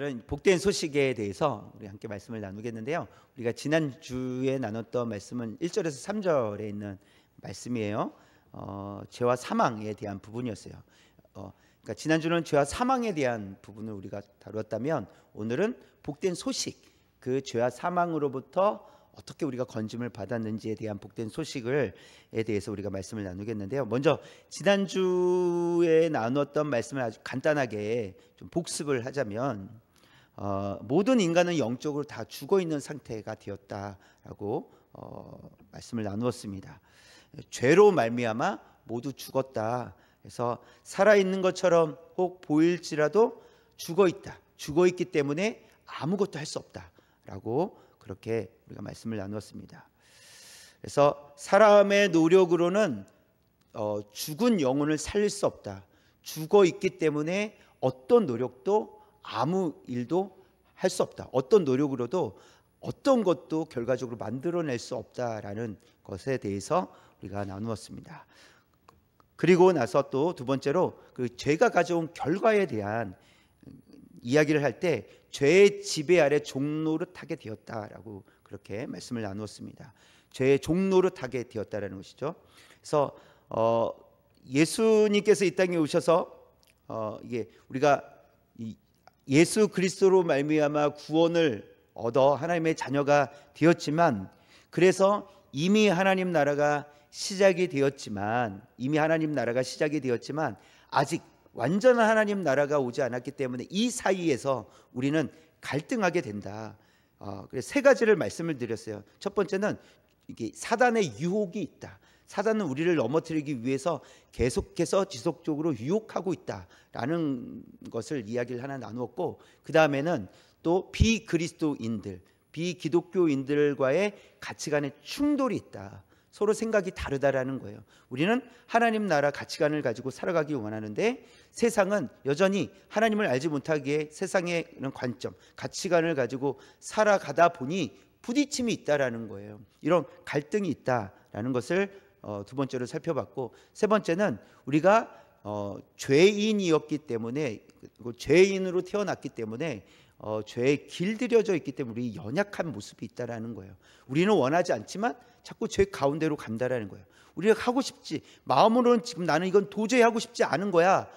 오늘은 복된 소식에 대해서 우리 함께 말씀을 나누겠는데요. 우리가 지난주에 나눴던 말씀은 1절에서 3절에 있는 말씀이에요. 죄와 사망에 대한 부분이었어요. 그러니까 지난주는 죄와 사망에 대한 부분을 우리가 다뤘다면 오늘은 복된 소식, 그 죄와 사망으로부터 어떻게 우리가 건짐을 받았는지에 대한 복된 소식에 대해서 우리가 말씀을 나누겠는데요. 먼저 지난주에 나눴던 말씀을 아주 간단하게 좀 복습을 하자면 모든 인간은 영적으로 다 죽어있는 상태가 되었다라고 말씀을 나누었습니다. 죄로 말미암아 모두 죽었다. 그래서 살아있는 것처럼 혹 보일지라도 죽어있다. 죽어있기 때문에 아무것도 할 수 없다라고 그렇게 우리가 말씀을 나누었습니다. 그래서 사람의 노력으로는 죽은 영혼을 살릴 수 없다. 죽어 있기 때문에 어떤 노력도 아무 일도 할 수 없다. 어떤 노력으로도 어떤 것도 결과적으로 만들어낼 수 없다라는 것에 대해서 우리가 나누었습니다. 그리고 나서 또 두 번째로 그 죄가 가져온 결과에 대한 이야기를 할 때 죄의 지배 아래 종노릇하게 되었다라고 그렇게 말씀을 나누었습니다. 죄의 종노릇하게 되었다라는 것이죠. 그래서 예수님께서 이 땅에 오셔서 이게 우리가 예수 그리스도로 말미암아 구원을 얻어 하나님의 자녀가 되었지만, 그래서 이미 하나님 나라가 시작이 되었지만 아직 완전한 하나님 나라가 오지 않았기 때문에 이 사이에서 우리는 갈등하게 된다. 그래서 세 가지를 말씀을 드렸어요. 첫 번째는 이게 사단의 유혹이 있다. 사단은 우리를 넘어뜨리기 위해서 계속해서 지속적으로 유혹하고 있다라는 것을 이야기를 하나 나누었고, 그 다음에는 또 비그리스도인들, 비기독교인들과의 가치관의 충돌이 있다. 서로 생각이 다르다라는 거예요. 우리는 하나님 나라 가치관을 가지고 살아가기 원하는데 세상은 여전히 하나님을 알지 못하기에 세상의 이런 관점, 가치관을 가지고 살아가다 보니 부딪힘이 있다라는 거예요. 이런 갈등이 있다라는 것을 두 번째로 살펴봤고, 세 번째는 우리가 죄인이었기 때문에, 죄인으로 태어났기 때문에 죄에 길들여져 있기 때문에 우리 연약한 모습이 있다라는 거예요. 우리는 원하지 않지만 자꾸 죄 가운데로 간다라는 거예요. 우리가 하고 싶지, 마음으로는 지금 나는 이건 도저히 하고 싶지 않은 거야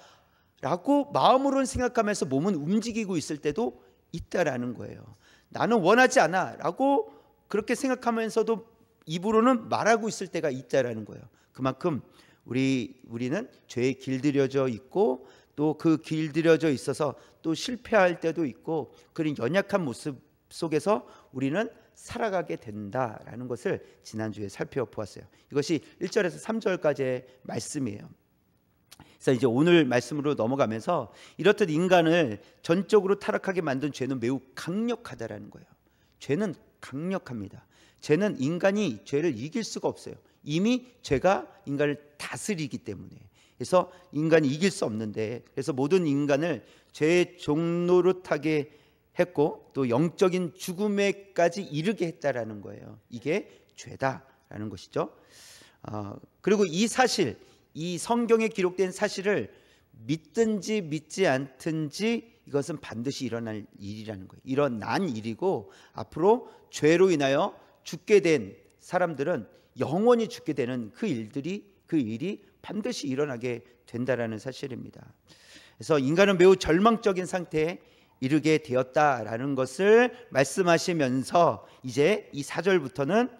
라고 마음으로는 생각하면서 몸은 움직이고 있을 때도 있다라는 거예요. 나는 원하지 않아 라고 그렇게 생각하면서도 입으로는 말하고 있을 때가 있다라는 거예요. 그만큼 우리는 죄에 길들여져 있고, 또 그 길들여져 있어서 또 실패할 때도 있고, 그런 연약한 모습 속에서 우리는 살아가게 된다라는 것을 지난주에 살펴보았어요. 이것이 1절에서 3절까지의 말씀이에요. 그래서 이제 오늘 말씀으로 넘어가면서 이렇듯 인간을 전적으로 타락하게 만든 죄는 매우 강력하다라는 거예요. 죄는 강력합니다. 죄는 인간이 죄를 이길 수가 없어요. 이미 죄가 인간을 다스리기 때문에. 그래서 인간이 이길 수 없는데, 그래서 모든 인간을 죄의 종노릇하게 했고 또 영적인 죽음에까지 이르게 했다라는 거예요. 이게 죄다라는 것이죠. 그리고 이 사실, 이 성경에 기록된 사실을 믿든지 믿지 않든지 이것은 반드시 일어날 일이라는 거예요. 일어난 일이고, 앞으로 죄로 인하여 죽게 된 사람들은 영원히 죽게 되는 그 일이 반드시 일어나게 된다라는 사실입니다. 그래서 인간은 매우 절망적인 상태에 이르게 되었다라는 것을 말씀하시면서 이제 이 4절부터는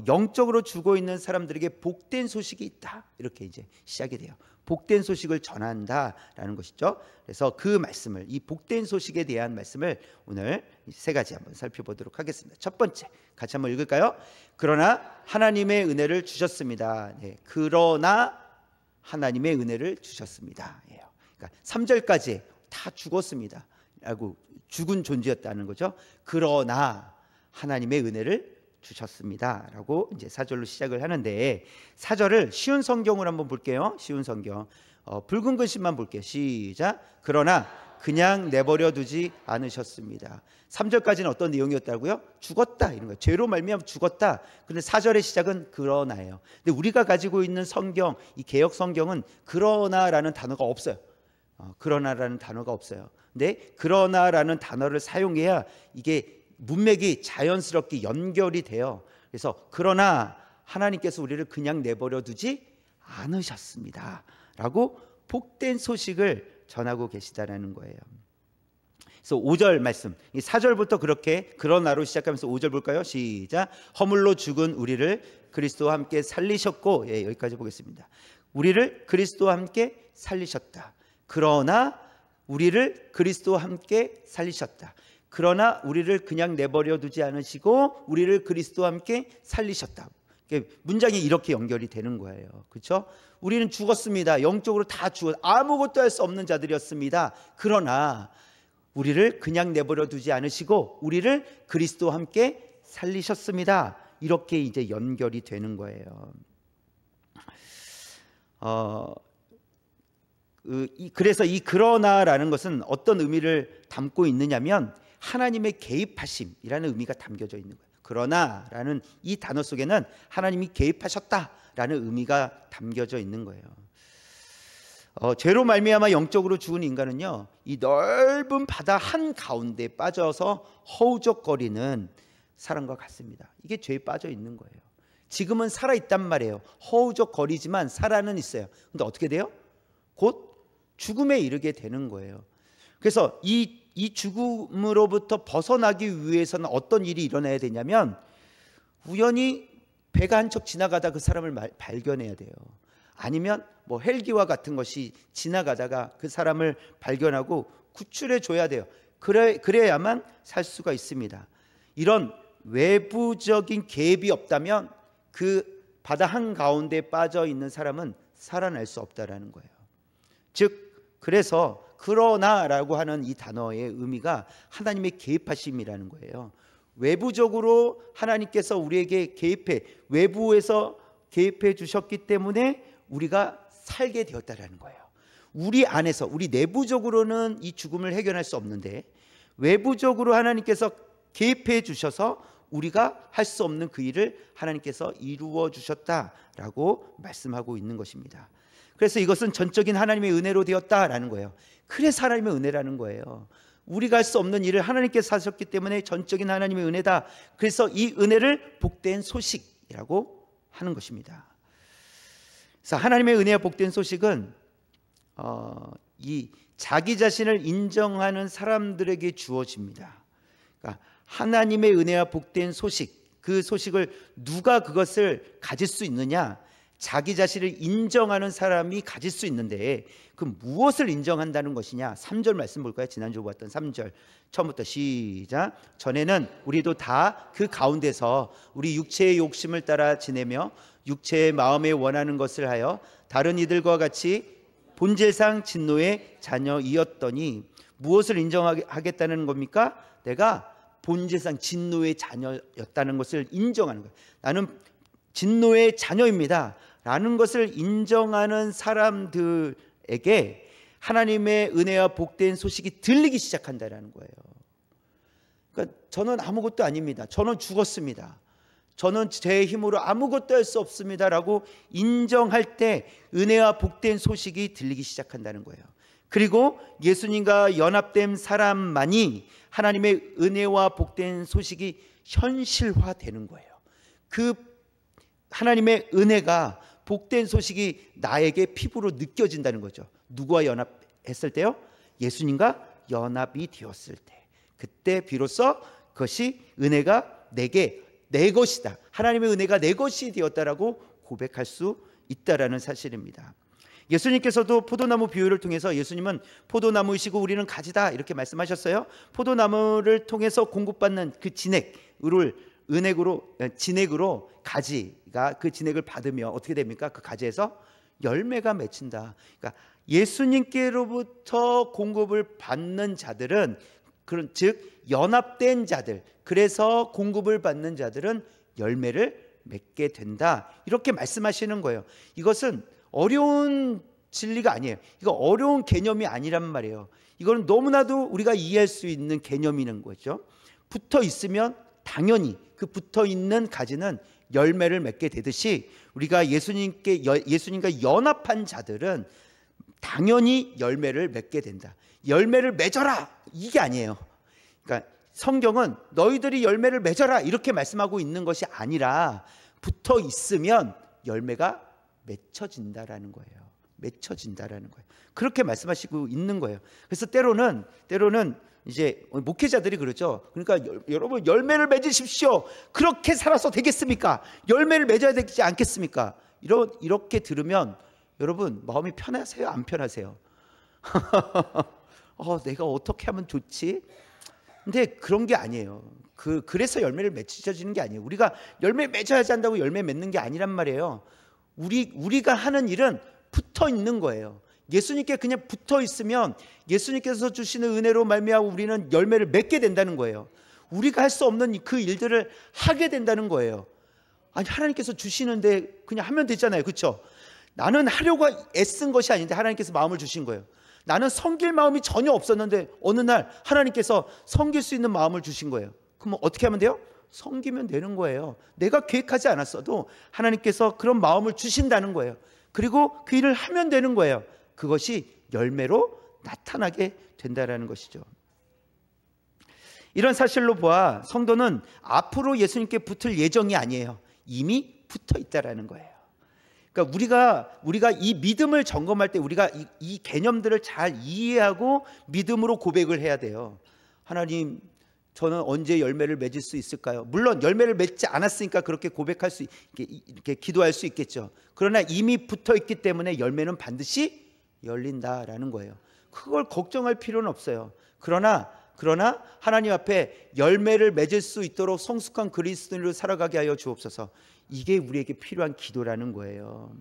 영적으로 죽어 있는 사람들에게 복된 소식이 있다, 이렇게 이제 시작이 돼요. 복된 소식을 전한다라는 것이죠. 그래서 그 말씀을, 이 복된 소식에 대한 말씀을 오늘 세 가지 한번 살펴보도록 하겠습니다. 첫 번째, 같이 한번 읽을까요? 그러나 하나님의 은혜를 주셨습니다. 네, 그러나 하나님의 은혜를 주셨습니다. 그러니까 3절까지 다 죽었습니다 라고, 죽은 존재였다는 거죠. 그러나 하나님의 은혜를 주셨습니다 라고 이제 4절로 시작을 하는데, 4절을 쉬운 성경으로 한번 볼게요. 쉬운 성경, 붉은 글씨만 볼게요. 시작. 그러나 그냥 내버려 두지 않으셨습니다. 3절까지는 어떤 내용이었다고요? 죽었다, 이런 거예요. 죄로 말미암아 죽었다. 근데 4절의 시작은 그러나예요. 근데 우리가 가지고 있는 성경, 이 개역 성경은 그러나라는 단어가 없어요. 그러나라는 단어가 없어요. 근데 그러나라는 단어를 사용해야 이게 문맥이 자연스럽게 연결이 돼요. 그래서 그러나 하나님께서 우리를 그냥 내버려 두지 않으셨습니다 라고 복된 소식을 전하고 계시다라는 거예요. 그래서 5절 말씀, 4절부터 그렇게 그러나로 시작하면서 5절 볼까요? 시작. 허물로 죽은 우리를 그리스도와 함께 살리셨고, 여기까지 보겠습니다. 우리를 그리스도와 함께 살리셨다. 그러나 우리를 그리스도와 함께 살리셨다. 그러나 우리를 그냥 내버려 두지 않으시고 우리를 그리스도와 함께 살리셨다. 문장이 이렇게 연결이 되는 거예요. 그렇죠? 우리는 죽었습니다. 영적으로 다 아무것도 할 수 없는 자들이었습니다. 그러나 우리를 그냥 내버려 두지 않으시고 우리를 그리스도와 함께 살리셨습니다. 이렇게 이제 연결이 되는 거예요. 그래서 이 그러나라는 것은 어떤 의미를 담고 있느냐면 하나님의 개입하심이라는 의미가 담겨져 있는 거예요. 그러나라는 이 단어 속에는 하나님이 개입하셨다라는 의미가 담겨져 있는 거예요. 죄로 말미암아 영적으로 죽은 인간은요, 이 넓은 바다 한 가운데 빠져서 허우적거리는 사람과 같습니다. 이게 죄에 빠져 있는 거예요. 지금은 살아 있단 말이에요. 허우적거리지만 살아는 있어요. 근데 어떻게 돼요? 곧 죽음에 이르게 되는 거예요. 그래서 이 죽음으로부터 벗어나기 위해서는 어떤 일이 일어나야 되냐면 우연히 배가 한 척 지나가다 그 사람을 발견해야 돼요. 아니면 뭐 헬기와 같은 것이 지나가다가 그 사람을 발견하고 구출해 줘야 돼요. 그래야만 살 수가 있습니다. 이런 외부적인 개입이 없다면 그 바다 한가운데 빠져 있는 사람은 살아날 수 없다라는 거예요. 즉 그래서 그러나라고 하는 이 단어의 의미가 하나님의 개입하심이라는 거예요. 외부적으로 하나님께서 우리에게 외부에서 개입해 주셨기 때문에 우리가 살게 되었다라는 거예요. 우리 안에서, 우리 내부적으로는 이 죽음을 해결할 수 없는데 외부적으로 하나님께서 개입해 주셔서 우리가 할 수 없는 그 일을 하나님께서 이루어 주셨다라고 말씀하고 있는 것입니다. 그래서 이것은 전적인 하나님의 은혜로 되었다라는 거예요. 그래서 하나님의 은혜라는 거예요. 우리가 할 수 없는 일을 하나님께서 하셨기 때문에 전적인 하나님의 은혜다. 그래서 이 은혜를 복된 소식이라고 하는 것입니다. 그래서 하나님의 은혜와 복된 소식은 이 자기 자신을 인정하는 사람들에게 주어집니다. 그러니까 하나님의 은혜와 복된 소식, 그 소식을 누가 그것을 가질 수 있느냐? 자기 자신을 인정하는 사람이 가질 수 있는데 그 무엇을 인정한다는 것이냐? 3절 말씀 볼까요? 지난주 보았던 3절 처음부터 시작. 전에는 우리도 다 그 가운데서 우리 육체의 욕심을 따라 지내며 육체의 마음에 원하는 것을 하여 다른 이들과 같이 본질상 진노의 자녀이었더니 무엇을 인정하겠다는 겁니까? 내가 본질상 진노의 자녀였다는 것을 인정하는 거예요. 나는 진노의 자녀입니다 라는 것을 인정하는 사람들에게 하나님의 은혜와 복된 소식이 들리기 시작한다는 거예요. 그러니까 저는 아무것도 아닙니다. 저는 죽었습니다. 저는 제 힘으로 아무것도 할 수 없습니다 라고 인정할 때 은혜와 복된 소식이 들리기 시작한다는 거예요. 그리고 예수님과 연합된 사람만이 하나님의 은혜와 복된 소식이 현실화되는 거예요. 그 하나님의 은혜가 복된 소식이 나에게 피부로 느껴진다는 거죠. 누구와 연합했을 때요? 예수님과 연합이 되었을 때, 그때 비로소 그것이 은혜가 내게 내 것이다, 하나님의 은혜가 내 것이 되었다라고 고백할 수 있다라는 사실입니다. 예수님께서도 포도나무 비유를 통해서 예수님은 포도나무이시고 우리는 가지다 이렇게 말씀하셨어요. 포도나무를 통해서 공급받는 그 진액으로 가지가 그 진액을 받으며 어떻게 됩니까? 그 가지에서 열매가 맺힌다. 그러니까 예수님께로부터 공급을 받는 자들은, 즉 연합된 자들, 그래서 공급을 받는 자들은 열매를 맺게 된다, 이렇게 말씀하시는 거예요. 이것은 어려운 진리가 아니에요. 이거 어려운 개념이 아니란 말이에요. 이거는 너무나도 우리가 이해할 수 있는 개념이는 거죠. 붙어 있으면 당연히 그 붙어 있는 가지는 열매를 맺게 되듯이 우리가 예수님과 연합한 자들은 당연히 열매를 맺게 된다. 열매를 맺어라 이게 아니에요. 그러니까 성경은 너희들이 열매를 맺어라 이렇게 말씀하고 있는 것이 아니라 붙어 있으면 열매가 맺혀진다라는 거예요. 맺혀진다라는 거예요. 그렇게 말씀하시고 있는 거예요. 그래서 때로는 이제 목회자들이 그러죠. 그러니까 여러분 열매를 맺으십시오. 그렇게 살아서 되겠습니까? 열매를 맺어야 되지 않겠습니까? 이렇게 들으면 여러분 마음이 편하세요? 안 편하세요? 내가 어떻게 하면 좋지? 근데 그런 게 아니에요. 그래서 열매를 맺혀지는 게 아니에요. 우리가 열매 맺어야지 한다고 열매 맺는 게 아니란 말이에요. 우리가 하는 일은 붙어 있는 거예요. 예수님께 그냥 붙어 있으면 예수님께서 주시는 은혜로 말미암아 우리는 열매를 맺게 된다는 거예요. 우리가 할 수 없는 그 일들을 하게 된다는 거예요. 아니 하나님께서 주시는데 그냥 하면 되잖아요. 그렇죠? 나는 하려고 애쓴 것이 아닌데 하나님께서 마음을 주신 거예요. 나는 섬길 마음이 전혀 없었는데 어느 날 하나님께서 섬길 수 있는 마음을 주신 거예요. 그럼 어떻게 하면 돼요? 섬기면 되는 거예요. 내가 계획하지 않았어도 하나님께서 그런 마음을 주신다는 거예요. 그리고 그 일을 하면 되는 거예요. 그것이 열매로 나타나게 된다는 것이죠. 이런 사실로 보아 성도는 앞으로 예수님께 붙을 예정이 아니에요. 이미 붙어 있다라는 거예요. 그러니까 우리가 이 믿음을 점검할 때 우리가 이 개념들을 잘 이해하고 믿음으로 고백을 해야 돼요. 하나님, 저는 언제 열매를 맺을 수 있을까요? 물론 열매를 맺지 않았으니까 그렇게 고백할 수 이렇게 기도할 수 있겠죠. 그러나 이미 붙어 있기 때문에 열매는 반드시 열린다라는 거예요. 그걸 걱정할 필요는 없어요. 그러나 하나님 앞에 열매를 맺을 수 있도록 성숙한 그리스도인으로 살아가게 하여 주옵소서. 이게 우리에게 필요한 기도라는 거예요.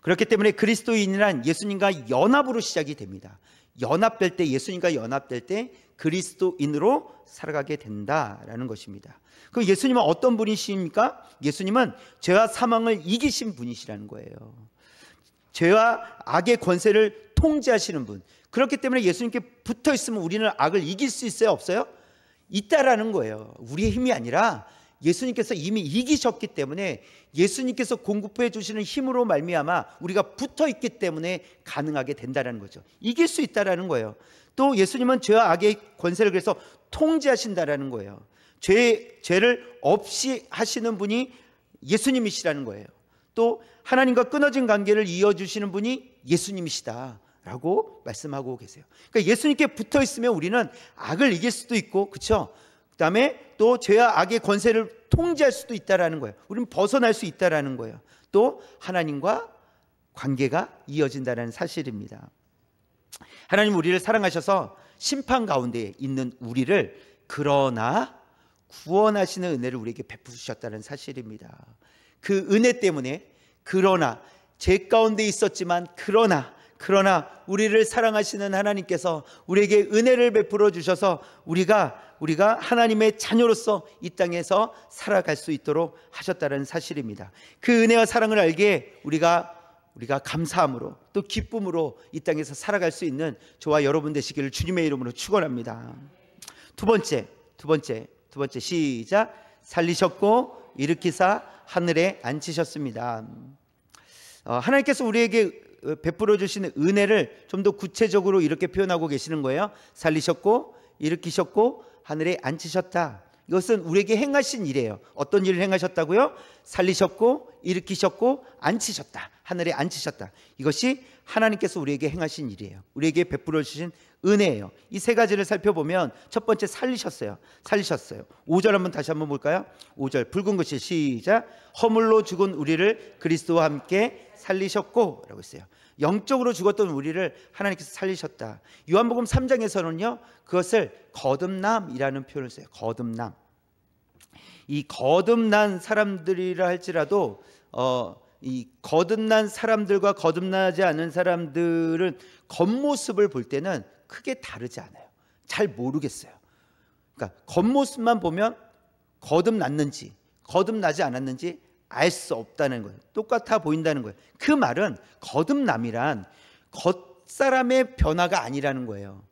그렇기 때문에 그리스도인이란 예수님과 연합으로 시작이 됩니다. 연합될 때, 예수님과 연합될 때 그리스도인으로 살아가게 된다라는 것입니다. 그럼 예수님은 어떤 분이십니까? 예수님은 죄와 사망을 이기신 분이시라는 거예요. 죄와 악의 권세를 통제하시는 분. 그렇기 때문에 예수님께 붙어 있으면 우리는 악을 이길 수 있어요? 없어요? 있다라는 거예요. 우리의 힘이 아니라 예수님께서 이미 이기셨기 때문에 예수님께서 공급해 주시는 힘으로 말미암아 우리가 붙어 있기 때문에 가능하게 된다는 거죠. 이길 수 있다라는 거예요. 또 예수님은 죄와 악의 권세를 그래서 통제하신다라는 거예요. 죄를 없이 하시는 분이 예수님이시라는 거예요. 또 하나님과 끊어진 관계를 이어주시는 분이 예수님이시다라고 말씀하고 계세요. 그러니까 예수님께 붙어 있으면 우리는 악을 이길 수도 있고, 그렇죠? 그다음에 또 죄와 악의 권세를 통제할 수도 있다라는 거예요. 우리는 벗어날 수 있다라는 거예요. 또 하나님과 관계가 이어진다는 사실입니다. 하나님 우리를 사랑하셔서 심판 가운데 있는 우리를 그러나 구원하시는 은혜를 우리에게 베푸셨다는 사실입니다. 그 은혜 때문에 그러나 죄 가운데 있었지만 그러나 우리를 사랑하시는 하나님께서 우리에게 은혜를 베풀어 주셔서 우리가 하나님의 자녀로서 이 땅에서 살아갈 수 있도록 하셨다는 사실입니다. 그 은혜와 사랑을 알기에 우리가 감사함으로 또 기쁨으로 이 땅에서 살아갈 수 있는 저와 여러분 되시기를 주님의 이름으로 축원합니다. 두 번째 시작. 살리셨고 일으키사 하늘에 앉히셨습니다. 하나님께서 우리에게 베풀어 주시는 은혜를 좀 더 구체적으로 이렇게 표현하고 계시는 거예요. 살리셨고 일으키셨고 하늘에 앉히셨다. 이것은 우리에게 행하신 일이에요. 어떤 일을 행하셨다고요? 살리셨고 일으키셨고 앉히셨다. 하늘에 앉히셨다. 이것이 하나님께서 우리에게 행하신 일이에요. 우리에게 베풀어 주신 은혜예요. 이 세 가지를 살펴보면 첫 번째 살리셨어요. 5절 한번 다시 한번 볼까요? 5절 붉은 글씨 시작. 허물로 죽은 우리를 그리스도와 함께 살리셨고 라고 했어요. 영적으로 죽었던 우리를 하나님께서 살리셨다. 요한복음 3장에서는요 그것을 거듭남이라는 표현을 써요. 거듭남. 이 거듭난 사람들이라 할지라도 이 거듭난 사람들과 거듭나지 않은 사람들은 겉모습을 볼 때는 크게 다르지 않아요. 잘 모르겠어요. 그러니까 겉모습만 보면 거듭났는지 거듭나지 않았는지 알 수 없다는 거예요. 똑같아 보인다는 거예요. 그 말은 거듭남이란 겉사람의 변화가 아니라는 거예요.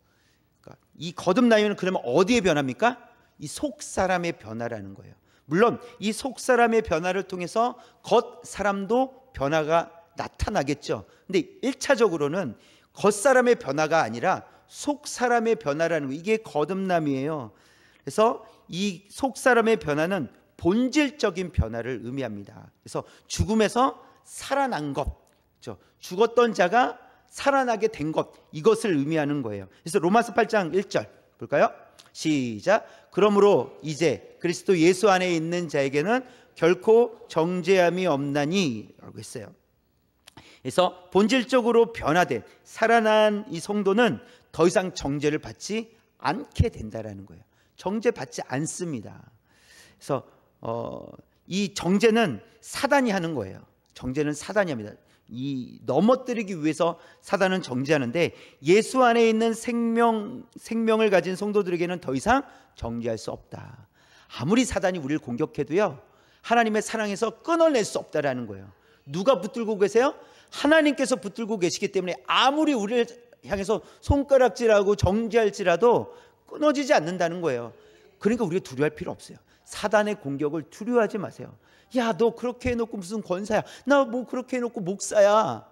그러니까 이 거듭남이면 그러면 어디에 변합니까? 이 속사람의 변화라는 거예요. 물론 이 속사람의 변화를 통해서 겉사람도 변화가 나타나겠죠. 근데 1차적으로는 겉사람의 변화가 아니라 속사람의 변화라는 거, 이게 거듭남이에요. 그래서 이 속사람의 변화는 본질적인 변화를 의미합니다. 그래서 죽음에서 살아난 것, 그렇죠? 죽었던 자가 살아나게 된 것, 이것을 의미하는 거예요. 그래서 로마서 8장 1절 볼까요? 시작. 그러므로 이제 그리스도 예수 안에 있는 자에게는 결코 정죄함이 없나니 라고 했어요. 그래서 본질적으로 변화된 살아난 이 성도는 더 이상 정죄를 받지 않게 된다라는 거예요. 정죄받지 않습니다. 그래서 이 정죄는 사단이 하는 거예요. 정죄는 사단이 합니다. 이 넘어뜨리기 위해서 사단은 정죄하는데, 예수 안에 있는 생명을 가진 성도들에게는 더 이상 정죄할 수 없다. 아무리 사단이 우리를 공격해도요, 하나님의 사랑에서 끊어낼 수 없다라는 거예요. 누가 붙들고 계세요? 하나님께서 붙들고 계시기 때문에 아무리 우리를 향해서 손가락질하고 정죄할지라도 끊어지지 않는다는 거예요. 그러니까 우리가 두려워할 필요 없어요. 사단의 공격을 두려워하지 마세요. 야, 너 그렇게 해놓고 무슨 권사야? 나 뭐 그렇게 해놓고 목사야?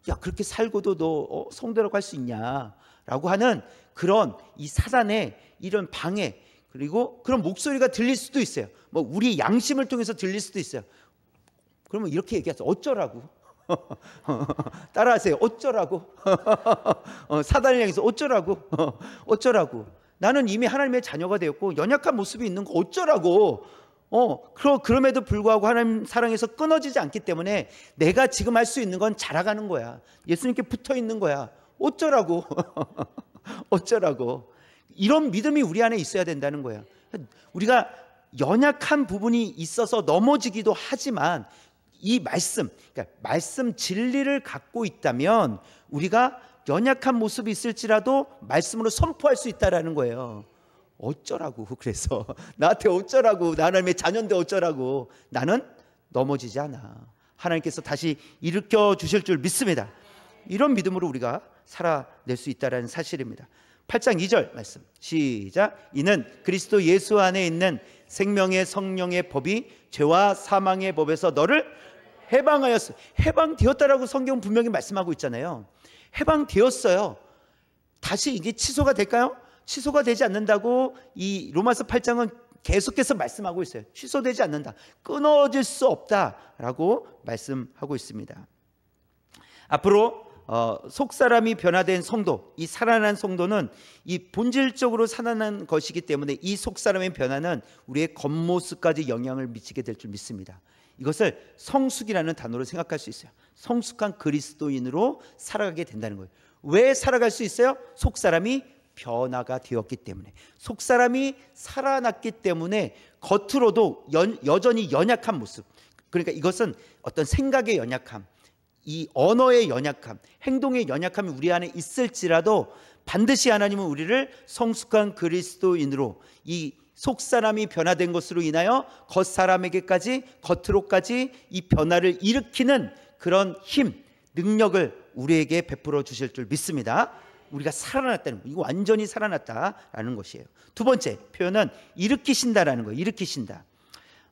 야, 그렇게 살고도 너 성도라고 할 수 있냐? 라고 하는 그런 이 사단의 이런 방해, 그리고 그런 목소리가 들릴 수도 있어요. 뭐 우리 양심을 통해서 들릴 수도 있어요. 그러면 이렇게 얘기하세요. 어쩌라고? 따라하세요. 어쩌라고? 사단을 향해서 어쩌라고? 어쩌라고? 나는 이미 하나님의 자녀가 되었고 연약한 모습이 있는 거 어쩌라고? 그럼에도 불구하고 하나님 사랑에서 끊어지지 않기 때문에 내가 지금 할 수 있는 건 자라가는 거야. 예수님께 붙어 있는 거야. 어쩌라고? 어쩌라고? 이런 믿음이 우리 안에 있어야 된다는 거야. 우리가 연약한 부분이 있어서 넘어지기도 하지만 이 말씀, 그러니까 말씀 진리를 갖고 있다면 우리가 연약한 모습이 있을지라도 말씀으로 선포할 수 있다라는 거예요. 어쩌라고? 그래서 나한테 어쩌라고? 나 하나님의 자녀인데 어쩌라고? 나는 넘어지지 않아. 하나님께서 다시 일으켜 주실 줄 믿습니다. 이런 믿음으로 우리가 살아낼 수 있다는 사실입니다. 8장 2절 말씀 시작. 이는 그리스도 예수 안에 있는 생명의 성령의 법이 죄와 사망의 법에서 너를 해방하였어. 해방되었다라고 성경은 분명히 말씀하고 있잖아요. 해방되었어요. 다시 이게 취소가 될까요? 취소가 되지 않는다고 이 로마서 8장은 계속해서 말씀하고 있어요. 취소되지 않는다, 끊어질 수 없다라고 말씀하고 있습니다. 앞으로 속사람이 변화된 성도, 이 살아난 성도는 이 본질적으로 살아난 것이기 때문에 이 속사람의 변화는 우리의 겉모습까지 영향을 미치게 될 줄 믿습니다. 이것을 성숙이라는 단어로 생각할 수 있어요. 성숙한 그리스도인으로 살아가게 된다는 거예요. 왜 살아갈 수 있어요? 속사람이 변화가 되었기 때문에, 속사람이 살아났기 때문에 겉으로도 여전히 연약한 모습, 그러니까 이것은 어떤 생각의 연약함, 이 언어의 연약함, 행동의 연약함이 우리 안에 있을지라도 반드시 하나님은 우리를 성숙한 그리스도인으로, 이 속사람이 변화된 것으로 인하여 겉사람에게까지, 겉으로까지 이 변화를 일으키는 그런 힘, 능력을 우리에게 베풀어 주실 줄 믿습니다. 우리가 살아났다는 거, 이거 완전히 살아났다라는 것이에요. 두 번째 표현은 일으키신다라는 거예요. 일으키신다.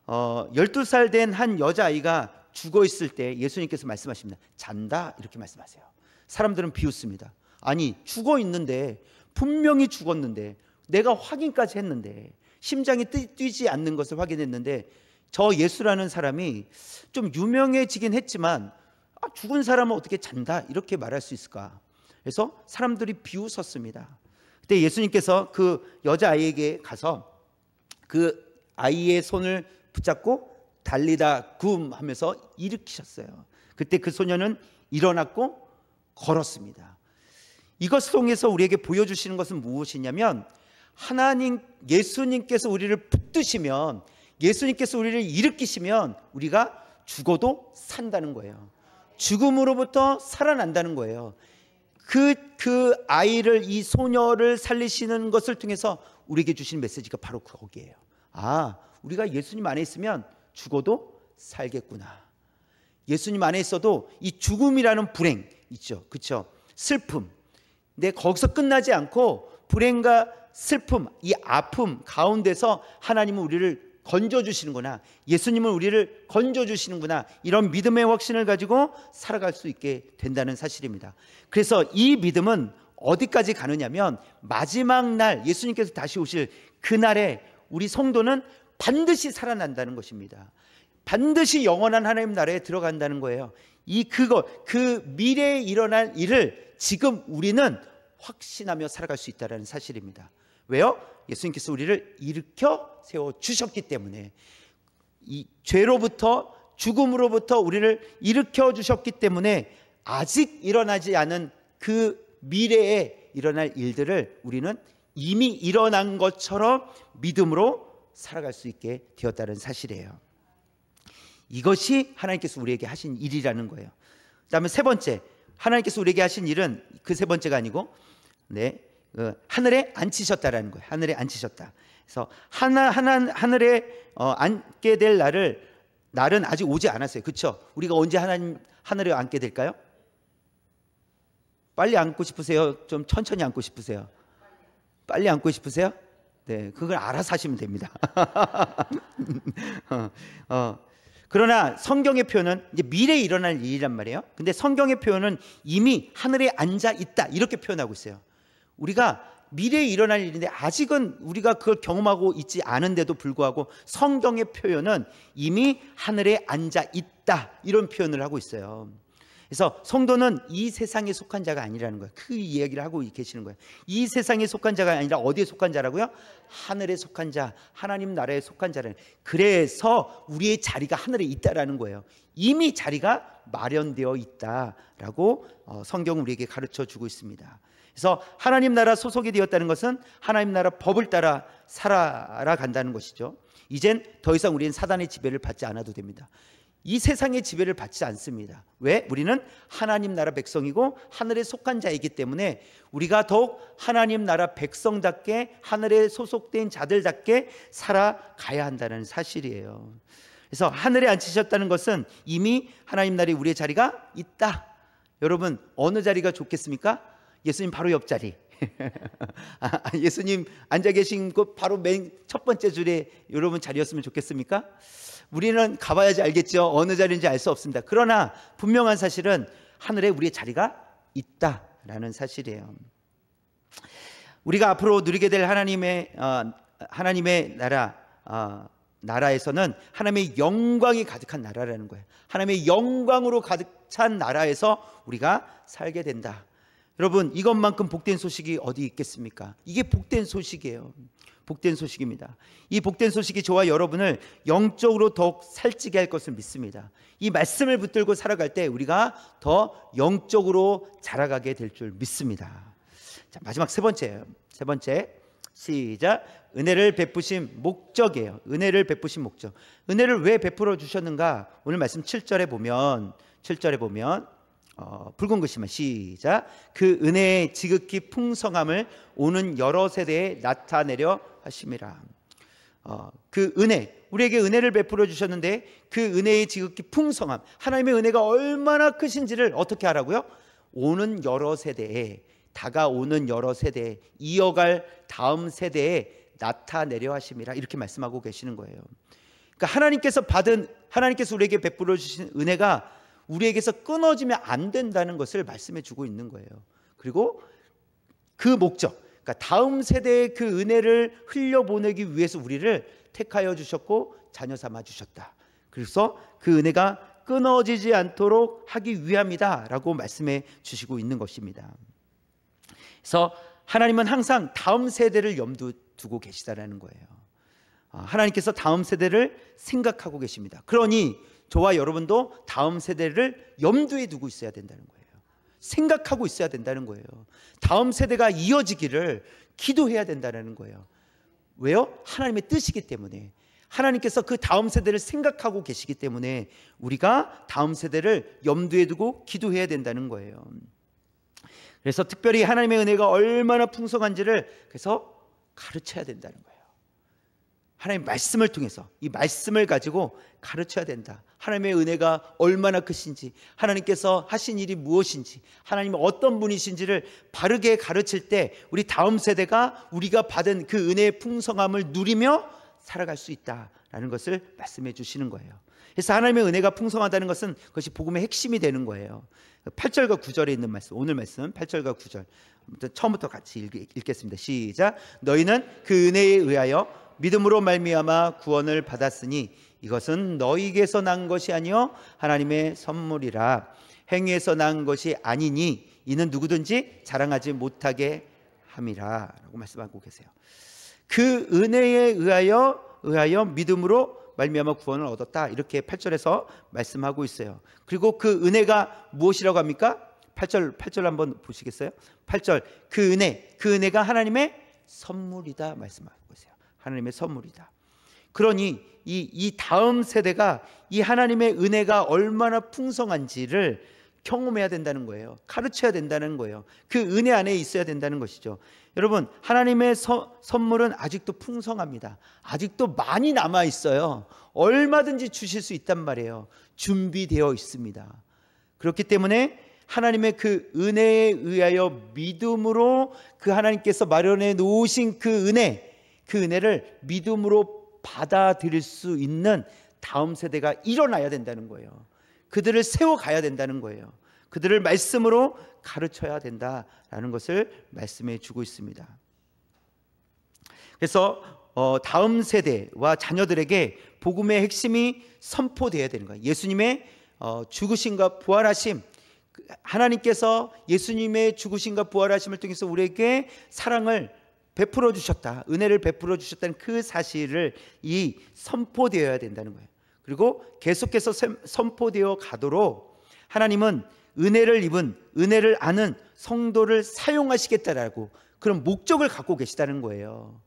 12살 된 한 여자아이가 죽어 있을 때 예수님께서 말씀하십니다. 잔다, 이렇게 말씀하세요. 사람들은 비웃습니다. 아니, 죽어 있는데, 분명히 죽었는데, 내가 확인까지 했는데, 심장이 뛰지 않는 것을 확인했는데, 저 예수라는 사람이 좀 유명해지긴 했지만 죽은 사람은 어떻게 잔다, 이렇게 말할 수 있을까? 그래서 사람들이 비웃었습니다. 그때 예수님께서 그 여자아이에게 가서 그 아이의 손을 붙잡고 달리다 굼 하면서 일으키셨어요. 그때 그 소녀는 일어났고 걸었습니다. 이것 통해서 우리에게 보여주시는 것은 무엇이냐면, 하나님, 예수님께서 우리를 붙드시면, 예수님께서 우리를 일으키시면 우리가 죽어도 산다는 거예요. 죽음으로부터 살아난다는 거예요. 그 아이를, 이 소녀를 살리시는 것을 통해서 우리에게 주신 메시지가 바로 거기에요. 아, 우리가 예수님 안에 있으면 죽어도 살겠구나. 예수님 안에 있어도 이 죽음이라는 불행 있죠, 그렇죠? 슬픔. 근데 거기서 끝나지 않고 불행과 슬픔, 이 아픔 가운데서 하나님은 우리를 건져주시는구나, 예수님은 우리를 건져주시는구나, 이런 믿음의 확신을 가지고 살아갈 수 있게 된다는 사실입니다. 그래서 이 믿음은 어디까지 가느냐면 마지막 날 예수님께서 다시 오실 그날에 우리 성도는 반드시 살아난다는 것입니다. 반드시 영원한 하나님 나라에 들어간다는 거예요. 그 미래에 일어날 일을 지금 우리는 확신하며 살아갈 수 있다는 사실입니다. 왜요? 예수님께서 우리를 일으켜 세워 주셨기 때문에, 이 죄로부터 죽음으로부터 우리를 일으켜 주셨기 때문에 아직 일어나지 않은 그 미래에 일어날 일들을 우리는 이미 일어난 것처럼 믿음으로 살아갈 수 있게 되었다는 사실이에요. 이것이 하나님께서 우리에게 하신 일이라는 거예요. 그다음에 세 번째, 하나님께서 우리에게 하신 일은 그 세 번째가 아니고 하늘에 앉히셨다라는 거예요. 하늘에 앉히셨다. 그래서 하늘에 앉게 될 날은 아직 오지 않았어요. 그렇죠? 우리가 언제 하늘에 앉게 될까요? 빨리 앉고 싶으세요? 좀 천천히 앉고 싶으세요? 빨리 앉고 싶으세요? 네, 그걸 알아서 하시면 됩니다. 그러나 성경의 표현은 이제 미래에 일어날 일이란 말이에요. 근데 성경의 표현은 이미 하늘에 앉아 있다 이렇게 표현하고 있어요. 우리가 미래에 일어날 일인데 아직은 우리가 그걸 경험하고 있지 않은데도 불구하고 성경의 표현은 이미 하늘에 앉아 있다 이런 표현을 하고 있어요. 그래서 성도는 이 세상에 속한 자가 아니라는 거예요. 그 이야기를 하고 계시는 거예요. 이 세상에 속한 자가 아니라 어디에 속한 자라고요? 하늘에 속한 자, 하나님 나라에 속한 자라는. 그래서 우리의 자리가 하늘에 있다라는 거예요. 이미 자리가 마련되어 있다라고 성경은 우리에게 가르쳐 주고 있습니다. 그래서 하나님 나라 소속이 되었다는 것은 하나님 나라 법을 따라 살아간다는 것이죠. 이젠 더 이상 우리는 사단의 지배를 받지 않아도 됩니다. 이 세상의 지배를 받지 않습니다. 왜? 우리는 하나님 나라 백성이고 하늘에 속한 자이기 때문에 우리가 더욱 하나님 나라 백성답게 하늘에 소속된 자들답게 살아가야 한다는 사실이에요. 그래서 하늘에 앉히셨다는 것은 이미 하나님 나라에 우리의 자리가 있다. 여러분, 어느 자리가 좋겠습니까? 예수님 바로 옆자리. 예수님 앉아 계신 곳 바로 맨 첫 번째 줄에 여러분 자리였으면 좋겠습니까? 우리는 가봐야지 알겠죠. 어느 자리인지 알 수 없습니다. 그러나 분명한 사실은 하늘에 우리의 자리가 있다라는 사실이에요. 우리가 앞으로 누리게 될 하나님의 나라에서는 하나님의 영광이 가득한 나라라는 거예요. 하나님의 영광으로 가득 찬 나라에서 우리가 살게 된다. 여러분, 이것만큼 복된 소식이 어디 있겠습니까? 이게 복된 소식이에요. 복된 소식입니다. 이 복된 소식이 저와 여러분을 영적으로 더욱 살찌게 할 것을 믿습니다. 이 말씀을 붙들고 살아갈 때 우리가 더 영적으로 자라가게 될 줄 믿습니다. 자, 마지막 세 번째예요. 세 번째, 시작. 은혜를 베푸신 목적이에요. 은혜를 베푸신 목적. 은혜를 왜 베풀어 주셨는가? 오늘 말씀 7절에 보면 붉은 글씨만 시작. 그 은혜의 지극히 풍성함을 오는 여러 세대에 나타내려 하심이라. 그 은혜, 우리에게 은혜를 베풀어 주셨는데 그 은혜의 지극히 풍성함, 하나님의 은혜가 얼마나 크신지를 어떻게 하라고요? 오는 여러 세대에, 다가오는 여러 세대에, 이어갈 다음 세대에 나타내려 하심이라, 이렇게 말씀하고 계시는 거예요. 그러니까 하나님께서 우리에게 베풀어 주신 은혜가 우리에게서 끊어지면 안 된다는 것을 말씀해 주고 있는 거예요. 그리고 그 목적, 그러니까 다음 세대의 그 은혜를 흘려보내기 위해서 우리를 택하여 주셨고 자녀 삼아 주셨다. 그래서 그 은혜가 끊어지지 않도록 하기 위함이다 라고 말씀해 주시고 있는 것입니다. 그래서 하나님은 항상 다음 세대를 염두에 두고 계시다라는 거예요. 하나님께서 다음 세대를 생각하고 계십니다. 그러니 저와 여러분도 다음 세대를 염두에 두고 있어야 된다는 거예요. 생각하고 있어야 된다는 거예요. 다음 세대가 이어지기를 기도해야 된다는 거예요. 왜요? 하나님의 뜻이기 때문에, 하나님께서 그 다음 세대를 생각하고 계시기 때문에 우리가 다음 세대를 염두에 두고 기도해야 된다는 거예요. 그래서 특별히 하나님의 은혜가 얼마나 풍성한지를 그래서 가르쳐야 된다는 거예요. 하나님의 말씀을 통해서 이 말씀을 가지고 가르쳐야 된다. 하나님의 은혜가 얼마나 크신지, 하나님께서 하신 일이 무엇인지, 하나님은 어떤 분이신지를 바르게 가르칠 때 우리 다음 세대가 우리가 받은 그 은혜의 풍성함을 누리며 살아갈 수 있다라는 된다라는 것을 말씀해 주시는 거예요. 그래서 하나님의 은혜가 풍성하다는 것은 그것이 복음의 핵심이 되는 거예요. 8절과 9절에 있는 말씀, 오늘 말씀 8절과 9절 처음부터 같이 읽겠습니다. 시작. 너희는 그 은혜에 의하여 믿음으로 말미암아 구원을 받았으니 이것은 너희에게서 난 것이 아니요 하나님의 선물이라. 행위에서 난 것이 아니니 이는 누구든지 자랑하지 못하게 함이라 라고 말씀하고 계세요. 그 은혜에 의하여 믿음으로 말미암아 구원을 얻었다, 이렇게 8절에서 말씀하고 있어요. 그리고 그 은혜가 무엇이라고 합니까? 8절 한번 보시겠어요? 8절 그 은혜가 하나님의 선물이다 말씀하고 있어요. 하나님의 선물이다. 그러니 이 다음 세대가 이 하나님의 은혜가 얼마나 풍성한지를 경험해야 된다는 거예요. 가르쳐야 된다는 거예요. 그 은혜 안에 있어야 된다는 것이죠. 여러분, 하나님의 선물은 아직도 풍성합니다. 아직도 많이 남아 있어요. 얼마든지 주실 수 있단 말이에요. 준비되어 있습니다. 그렇기 때문에 하나님의 그 은혜에 의하여 믿음으로 그 하나님께서 마련해 놓으신 그 은혜를 믿음으로 받아들일 수 있는 다음 세대가 일어나야 된다는 거예요. 그들을 세워가야 된다는 거예요. 그들을 말씀으로 가르쳐야 된다라는 것을 말씀해 주고 있습니다. 그래서 다음 세대와 자녀들에게 복음의 핵심이 선포되어야 되는 거예요. 예수님의 죽으심과 부활하심, 하나님께서 예수님의 죽으심과 부활하심을 통해서 우리에게 사랑을 베풀어 주셨다, 은혜를 베풀어 주셨다는 그 사실을 선포되어야 된다는 거예요. 그리고 계속해서 선포되어 가도록 하나님은 은혜를 입은, 은혜를 아는 성도를 사용하시겠다라고 그런 목적을 갖고 계시다는 거예요.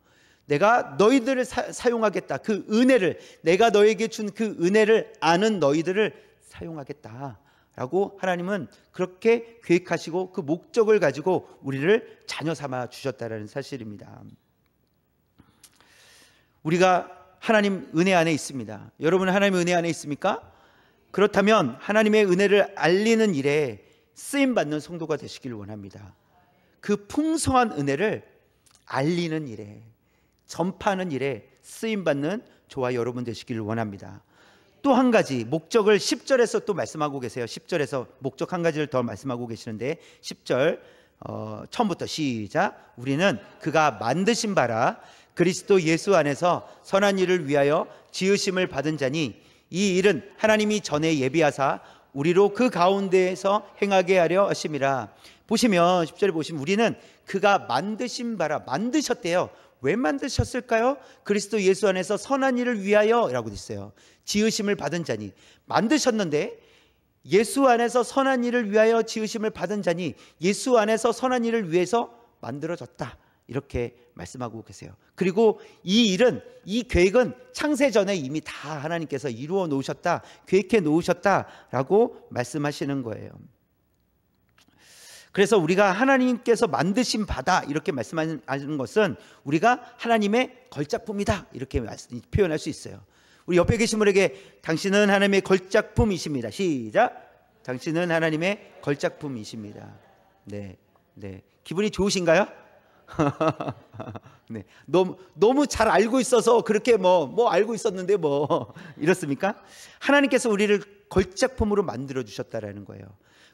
내가 너희들을 사용하겠다. 그 은혜를, 내가 너에게 준 그 은혜를 아는 너희들을 사용하겠다라고 하나님은 그렇게 계획하시고 그 목적을 가지고 우리를 자녀 삼아 주셨다는 사실입니다. 우리가 하나님 은혜 안에 있습니다. 여러분, 하나님의 은혜 안에 있습니까? 그렇다면 하나님의 은혜를 알리는 일에 쓰임받는 성도가 되시길 원합니다. 그 풍성한 은혜를 알리는 일에, 전파하는 일에 쓰임받는 저와 여러분 되시길 원합니다. 또 한 가지 목적을 10절에서 또 말씀하고 계세요. 10절에서 목적 한 가지를 더 말씀하고 계시는데 10절 처음부터 시작. 우리는 그가 만드신 바라 그리스도 예수 안에서 선한 일을 위하여 지으심을 받은 자니 이 일은 하나님이 전에 예비하사 우리로 그 가운데에서 행하게 하려 하심이라. 보시면 10절에 보시면 우리는 그가 만드신 바라, 만드셨대요. 왜 만드셨을까요? 그리스도 예수 안에서 선한 일을 위하여 라고 있어요. 지으심을 받은 자니, 만드셨는데 예수 안에서 선한 일을 위하여 지으심을 받은 자니 예수 안에서 선한 일을 위해서 만들어졌다, 이렇게 말씀하고 계세요. 그리고 이 일은, 이 계획은 창세 전에 이미 다 하나님께서 이루어 놓으셨다, 계획해 놓으셨다라고 말씀하시는 거예요. 그래서 우리가 하나님께서 만드신 바다, 이렇게 말씀하는 것은 우리가 하나님의 걸작품이다, 이렇게 표현할 수 있어요. 우리 옆에 계신 분에게 당신은 하나님의 걸작품이십니다. 시작. 당신은 하나님의 걸작품이십니다. 네. 기분이 좋으신가요? 네. 너무 잘 알고 있어서 그렇게 뭐 알고 있었는데 이렇습니까? 하나님께서 우리를 걸작품으로 만들어 주셨다라는 거예요.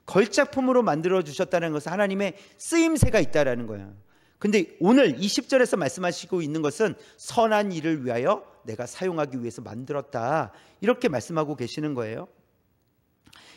걸작품으로 만들어 주셨다는 것은 하나님의 쓰임새가 있다라는 거예요. 근데 오늘 20절에서 말씀하시고 있는 것은 선한 일을 위하여 내가 사용하기 위해서 만들었다, 이렇게 말씀하고 계시는 거예요.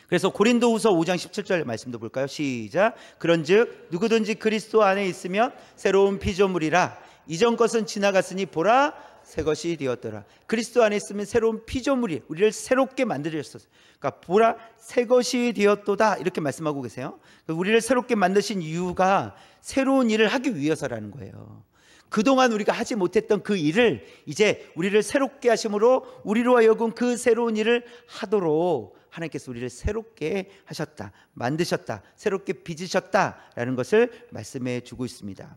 그래서 고린도후서 5장 17절 말씀도 볼까요? 시작. 그런즉 누구든지 그리스도 안에 있으면 새로운 피조물이라. 이전 것은 지나갔으니 보라 새 것이 되었더라. 그리스도 안에 있으면 새로운 피조물이, 우리를 새롭게 만들으셨어요. 그러니까 보라 새 것이 되었도다, 이렇게 말씀하고 계세요. 우리를 새롭게 만드신 이유가 새로운 일을 하기 위해서라는 거예요. 그동안 우리가 하지 못했던 그 일을 이제 우리를 새롭게 하심으로 우리로 하여금 그 새로운 일을 하도록 하나님께서 우리를 새롭게 하셨다, 만드셨다, 새롭게 빚으셨다라는 것을 말씀해 주고 있습니다.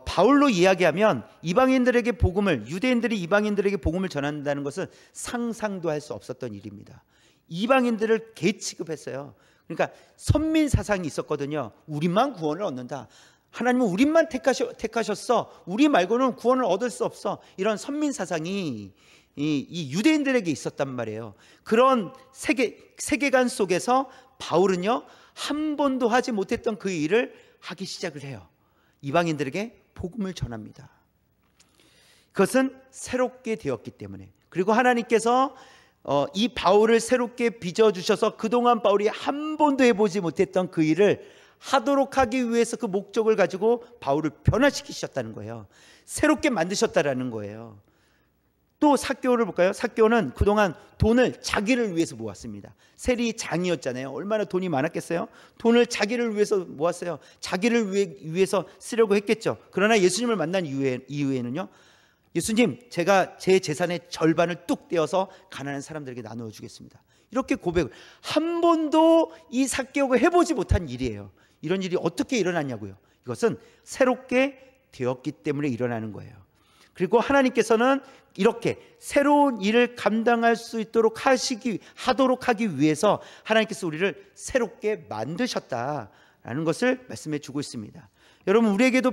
바울로 이야기하면 이방인들에게 복음을, 유대인들이 이방인들에게 복음을 전한다는 것은 상상도 할 수 없었던 일입니다. 이방인들을 개취급했어요. 그러니까 선민 사상이 있었거든요. 우리만 구원을 얻는다, 하나님은 우리만 택하셨어, 우리 말고는 구원을 얻을 수 없어, 이런 선민 사상이 이 유대인들에게 있었단 말이에요. 그런 세계관 속에서 바울은요, 한 번도 하지 못했던 그 일을 하기 시작을 해요. 이방인들에게 복음을 전합니다. 그것은 새롭게 되었기 때문에. 그리고 하나님께서 이 바울을 새롭게 빚어주셔서 그동안 바울이 한 번도 해보지 못했던 그 일을 하도록 하기 위해서 그 목적을 가지고 바울을 변화시키셨다는 거예요. 새롭게 만드셨다라는 거예요. 또 삭개오를 볼까요? 삭개오는 그동안 돈을 자기를 위해서 모았습니다. 세리장이었잖아요. 얼마나 돈이 많았겠어요? 돈을 자기를 위해서 모았어요. 자기를 위해서 쓰려고 했겠죠. 그러나 예수님을 만난 이후에는요, 예수님, 제가 제 재산의 절반을 뚝 떼어서 가난한 사람들에게 나누어 주겠습니다. 이렇게 고백을, 한 번도 이 삭개오가 해보지 못한 일이에요. 이런 일이 어떻게 일어났냐고요. 이것은 새롭게 되었기 때문에 일어나는 거예요. 그리고 하나님께서는 이렇게 새로운 일을 감당할 수 있도록 하도록 하기 위해서 하나님께서 우리를 새롭게 만드셨다라는 것을 말씀해 주고 있습니다. 여러분, 우리에게도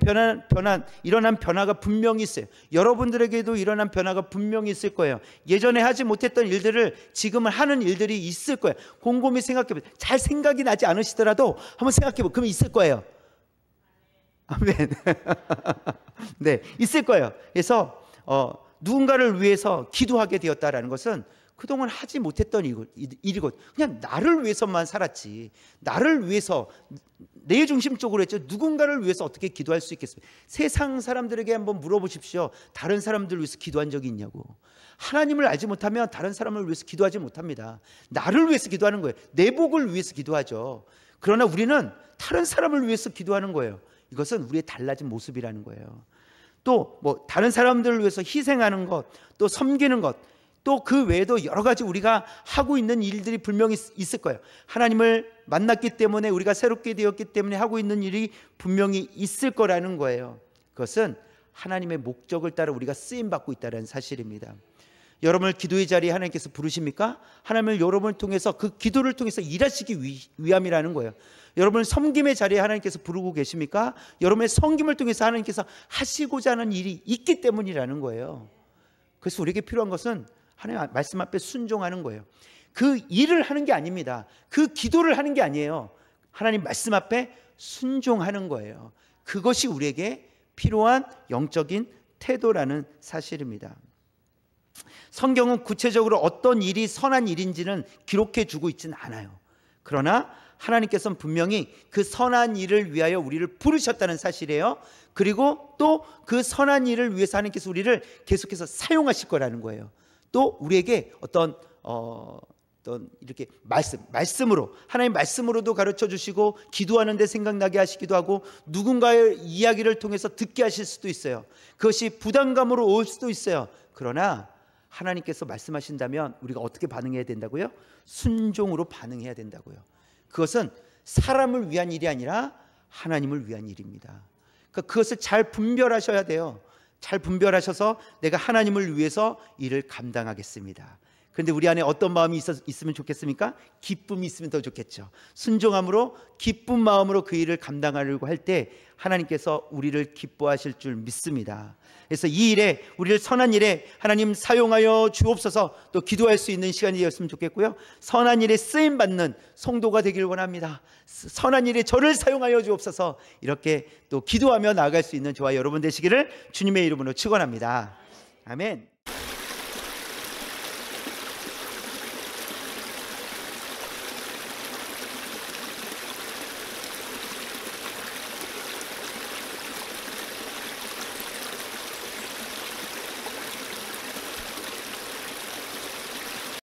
일어난 변화가 분명히 있어요. 여러분들에게도 일어난 변화가 분명히 있을 거예요. 예전에 하지 못했던 일들을 지금은 하는 일들이 있을 거예요. 곰곰이 생각해보세요. 잘 생각이 나지 않으시더라도 한번 생각해보세요. 그러면 있을 거예요. 아멘. 네, 있을 거예요. 그래서 누군가를 위해서 기도하게 되었다라는 것은 그동안 하지 못했던 일이고, 그냥 나를 위해서만 살았지, 나를 위해서 내 중심적으로 했죠. 누군가를 위해서 어떻게 기도할 수 있겠습니까? 세상 사람들에게 한번 물어보십시오. 다른 사람들을 위해서 기도한 적이 있냐고. 하나님을 알지 못하면 다른 사람을 위해서 기도하지 못합니다. 나를 위해서 기도하는 거예요. 내 복을 위해서 기도하죠. 그러나 우리는 다른 사람을 위해서 기도하는 거예요. 이것은 우리의 달라진 모습이라는 거예요. 또 뭐 다른 사람들을 위해서 희생하는 것, 또 섬기는 것, 또 그 외에도 여러 가지 우리가 하고 있는 일들이 분명히 있을 거예요. 하나님을 만났기 때문에, 우리가 새롭게 되었기 때문에 하고 있는 일이 분명히 있을 거라는 거예요. 그것은 하나님의 목적을 따라 우리가 쓰임받고 있다는 사실입니다. 여러분을 기도의 자리에 하나님께서 부르십니까? 하나님을 여러분을 통해서, 그 기도를 통해서 일하시기 위함이라는 거예요. 여러분을 섬김의 자리에 하나님께서 부르고 계십니까? 여러분의 섬김을 통해서 하나님께서 하시고자 하는 일이 있기 때문이라는 거예요. 그래서 우리에게 필요한 것은 하나님 말씀 앞에 순종하는 거예요. 그 일을 하는 게 아닙니다. 그 기도를 하는 게 아니에요. 하나님 말씀 앞에 순종하는 거예요. 그것이 우리에게 필요한 영적인 태도라는 사실입니다. 성경은 구체적으로 어떤 일이 선한 일인지는 기록해 주고 있지는 않아요. 그러나 하나님께서는 분명히 그 선한 일을 위하여 우리를 부르셨다는 사실이에요. 그리고 또 그 선한 일을 위해서 하나님께서 우리를 계속해서 사용하실 거라는 거예요. 또 우리에게 어떤 이렇게 말씀으로, 하나님 말씀으로도 가르쳐 주시고, 기도하는데 생각나게 하시기도 하고, 누군가의 이야기를 통해서 듣게 하실 수도 있어요. 그것이 부담감으로 올 수도 있어요. 그러나 하나님께서 말씀하신다면 우리가 어떻게 반응해야 된다고요? 순종으로 반응해야 된다고요. 그것은 사람을 위한 일이 아니라 하나님을 위한 일입니다. 그러니까 그것을 잘 분별하셔야 돼요. 잘 분별하셔서 내가 하나님을 위해서 일을 감당하겠습니다. 그런데 우리 안에 어떤 마음이 있으면 좋겠습니까? 기쁨이 있으면 더 좋겠죠. 순종함으로 기쁜 마음으로 그 일을 감당하려고 할 때 하나님께서 우리를 기뻐하실 줄 믿습니다. 그래서 이 일에, 우리를 선한 일에 하나님 사용하여 주옵소서, 또 기도할 수 있는 시간이 되었으면 좋겠고요. 선한 일에 쓰임받는 성도가 되길 원합니다. 선한 일에 저를 사용하여 주옵소서, 이렇게 또 기도하며 나아갈 수 있는 저와 여러분 되시기를 주님의 이름으로 축원합니다. 아멘.